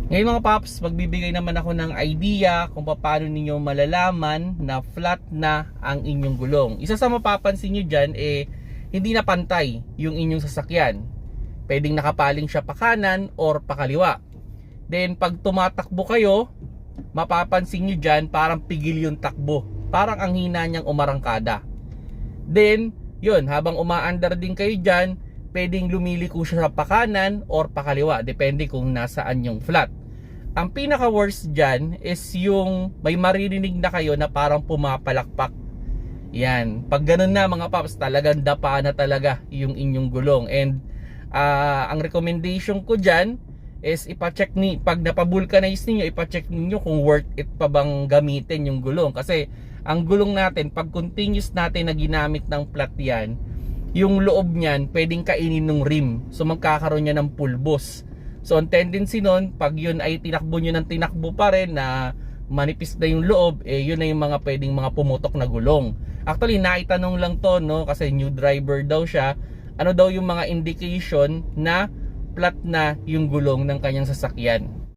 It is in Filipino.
Ngayon mga paps, magbibigay naman ako ng idea kung paano ninyo malalaman na flat na ang inyong gulong. Isa sa mapapansin nyo dyan, hindi na pantay yung inyong sasakyan. Pwedeng nakapaling siya pa kanan or pa kaliwa. Then pag tumatakbo kayo, mapapansin nyo dyan parang pigil yung takbo. Parang ang hina niyang umarangkada. Then, yun, habang umaandar din kayo dyan, pwedeng lumiliko siya sa pakanan or pakaliwa, depende kung nasaan yung flat. Ang pinaka worst dyan is yung may maririnig na kayo na parang pumapalakpak. Yan, pag ganun na mga paps, talagang dapa na talaga yung inyong gulong. And ang recommendation ko dyan is ipacheck pag napabulkanize niyo, ipacheck niyo kung worth it pa bang gamitin yung gulong. Kasi ang gulong natin, pag continuous natin na ginamit ng flat yan, yung loob niyan pwedeng kainin ng rim, so magkakaroon niya ng pulbos. So ang tendency nun, pag yun ay tinakbo nyo ng tinakbo pa rin na manipis na yung loob, yun na yung mga pwedeng mga pumutok na gulong. Actually naitanong lang to, no, kasi new driver daw siya, ano daw yung mga indication na flat na yung gulong ng kanyang sasakyan.